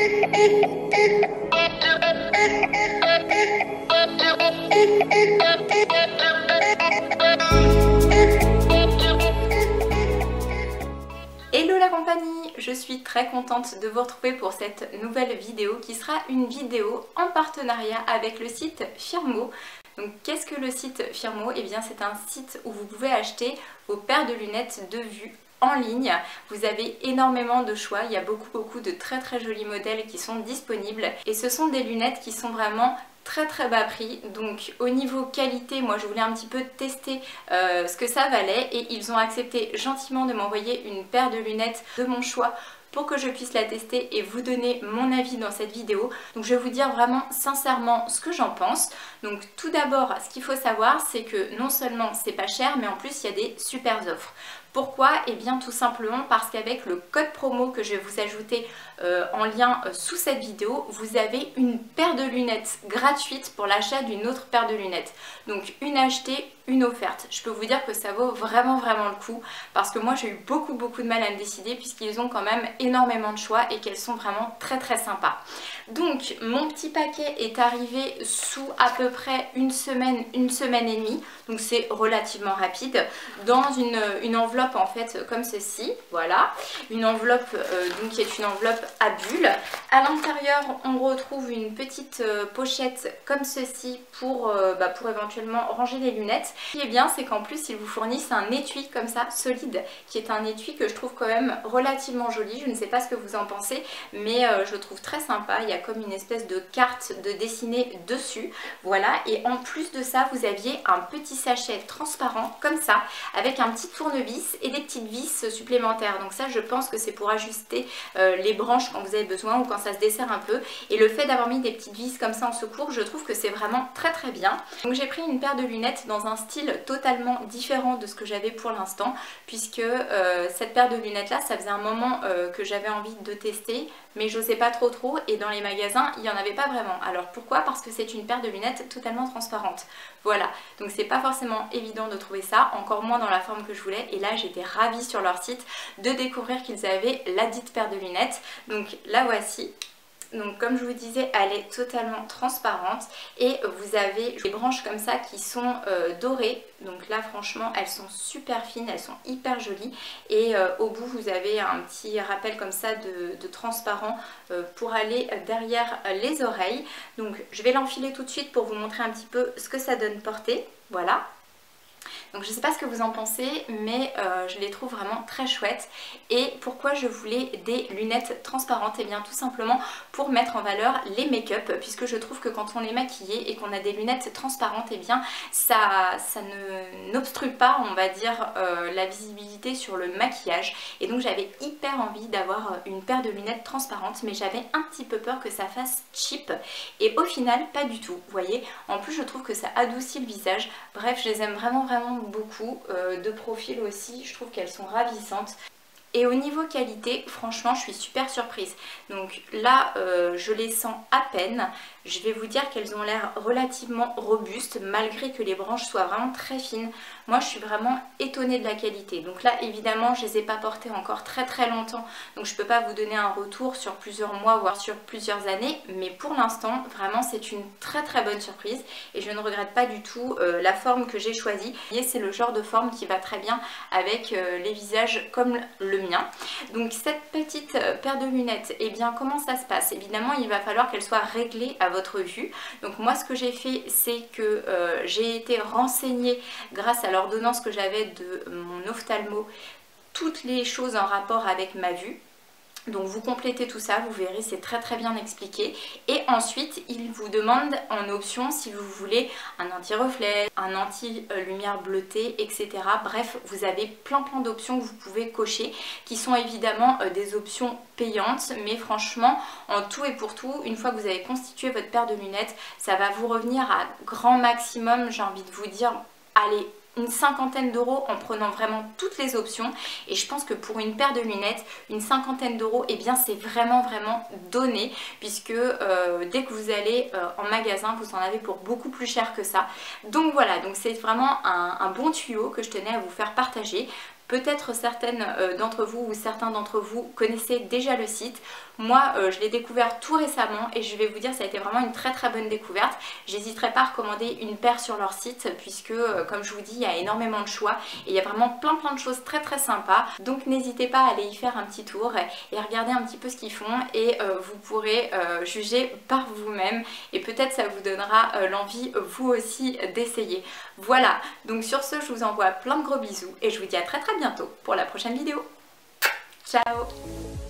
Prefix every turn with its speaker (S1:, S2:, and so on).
S1: Hello la compagnie, je suis très contente de vous retrouver pour cette nouvelle vidéo qui sera une vidéo en partenariat avec le site Firmo. Donc qu'est-ce que le site Firmo? Eh bien c'est un site où vous pouvez acheter vos paires de lunettes de vue en ligne. Vous avez énormément de choix, il y a beaucoup de très jolis modèles qui sont disponibles et ce sont des lunettes qui sont vraiment très bas prix. Donc au niveau qualité, moi je voulais un petit peu tester ce que ça valait et ils ont accepté gentiment de m'envoyer une paire de lunettes de mon choix pour que je puisse la tester et vous donner mon avis dans cette vidéo. Donc je vais vous dire vraiment sincèrement ce que j'en pense. Donc tout d'abord, ce qu'il faut savoir, c'est que non seulement c'est pas cher, mais en plus il y a des super offres. Pourquoi? Eh bien tout simplement parce qu'avec le code promo que je vais vous ajouter en lien sous cette vidéo, vous avez une paire de lunettes gratuite pour l'achat d'une autre paire de lunettes. Donc une achetée, une offerte. Je peux vous dire que ça vaut vraiment le coup parce que moi j'ai eu beaucoup de mal à me décider puisqu'ils ont quand même énormément de choix et qu'elles sont vraiment très sympas. Donc mon petit paquet est arrivé sous à peu près une semaine et demie, donc c'est relativement rapide, dans une enveloppe en fait comme ceci, voilà, une enveloppe donc qui est une enveloppe à bulles. À l'intérieur on retrouve une petite pochette comme ceci pour éventuellement ranger les lunettes. Ce qui est bien, c'est qu'en plus ils vous fournissent un étui comme ça solide, qui est un étui que je trouve quand même relativement joli. Je ne sais pas ce que vous en pensez, mais je le trouve très sympa. Il y a comme une espèce de carte de dessinée dessus, voilà. Et en plus de ça, vous aviez un petit sachet transparent comme ça, avec un petit tournevis et des petites vis supplémentaires. Donc ça, je pense que c'est pour ajuster les branches quand vous avez besoin ou quand ça se desserre un peu. Et le fait d'avoir mis des petites vis comme ça en secours, je trouve que c'est vraiment très bien. Donc j'ai pris une paire de lunettes dans un style totalement différent de ce que j'avais pour l'instant, puisque cette paire de lunettes là, ça faisait un moment que j'avais envie de tester, mais j'osais pas trop et dans les magasins il n'y en avait pas vraiment. Alors pourquoi? Parce que c'est une paire de lunettes totalement transparente. Voilà, donc c'est pas forcément évident de trouver ça, encore moins dans la forme que je voulais, et là j'étais ravie sur leur site de découvrir qu'ils avaient la dite paire de lunettes. Donc la voici. Donc comme je vous disais, elle est totalement transparente et vous avez des branches comme ça qui sont dorées. Donc là franchement elles sont super fines, elles sont hyper jolies et au bout vous avez un petit rappel comme ça de transparent pour aller derrière les oreilles. Donc je vais l'enfiler tout de suite pour vous montrer un petit peu ce que ça donne portée. Voilà. Donc je ne sais pas ce que vous en pensez, mais je les trouve vraiment très chouettes. Et pourquoi je voulais des lunettes transparentes? Et bien tout simplement pour mettre en valeur les make-up, puisque je trouve que quand on est maquillé et qu'on a des lunettes transparentes, et bien ça n'obstrue pas, on va dire, la visibilité sur le maquillage. Et donc j'avais hyper envie d'avoir une paire de lunettes transparentes, mais j'avais un petit peu peur que ça fasse cheap. Et au final, pas du tout, vous voyez. En plus je trouve que ça adoucit le visage. Bref, je les aime vraiment beaucoup, de profil aussi, je trouve qu'elles sont ravissantes. Et au niveau qualité, franchement, je suis super surprise. Donc là, je les sens à peine. Je vais vous dire qu'elles ont l'air relativement robustes, malgré que les branches soient vraiment très fines. Moi, je suis vraiment étonnée de la qualité. Donc là, évidemment, je ne les ai pas portées encore très longtemps. Donc je ne peux pas vous donner un retour sur plusieurs mois, voire sur plusieurs années. Mais pour l'instant, vraiment, c'est une très bonne surprise. Et je ne regrette pas du tout la forme que j'ai choisie. Et c'est le genre de forme qui va très bien avec les visages comme le mien. Donc cette petite paire de lunettes, et bien comment ça se passe? Évidemment il va falloir qu'elle soit réglée à votre vue. Donc moi ce que j'ai fait, c'est que j'ai été renseignée grâce à l'ordonnance que j'avais de mon ophtalmo, toutes les choses en rapport avec ma vue. Donc vous complétez tout ça, vous verrez, c'est très bien expliqué. Et ensuite, il vous demande en option si vous voulez un anti-reflet, un anti-lumière bleutée, etc. Bref, vous avez plein d'options que vous pouvez cocher, qui sont évidemment des options payantes. Mais franchement, en tout et pour tout, une fois que vous avez constitué votre paire de lunettes, ça va vous revenir à grand maximum, j'ai envie de vous dire, allez, une cinquantaine d'euros en prenant vraiment toutes les options. Et je pense que pour une paire de lunettes, une cinquantaine d'euros, et bien c'est vraiment donné, puisque dès que vous allez en magasin, vous en avez pour beaucoup plus cher que ça. Donc voilà, donc c'est vraiment un bon tuyau que je tenais à vous faire partager. Peut-être certaines d'entre vous ou certains d'entre vous connaissaient déjà le site. Moi je l'ai découvert tout récemment et je vais vous dire ça a été vraiment une très bonne découverte. J'hésiterai pas à recommander une paire sur leur site puisque comme je vous dis il y a énormément de choix et il y a vraiment plein de choses très sympas. Donc n'hésitez pas à aller y faire un petit tour et regarder un petit peu ce qu'ils font et vous pourrez juger par vous-même et peut-être ça vous donnera l'envie vous aussi d'essayer. Voilà, donc sur ce je vous envoie plein de gros bisous et je vous dis à très bientôt pour la prochaine vidéo. Ciao!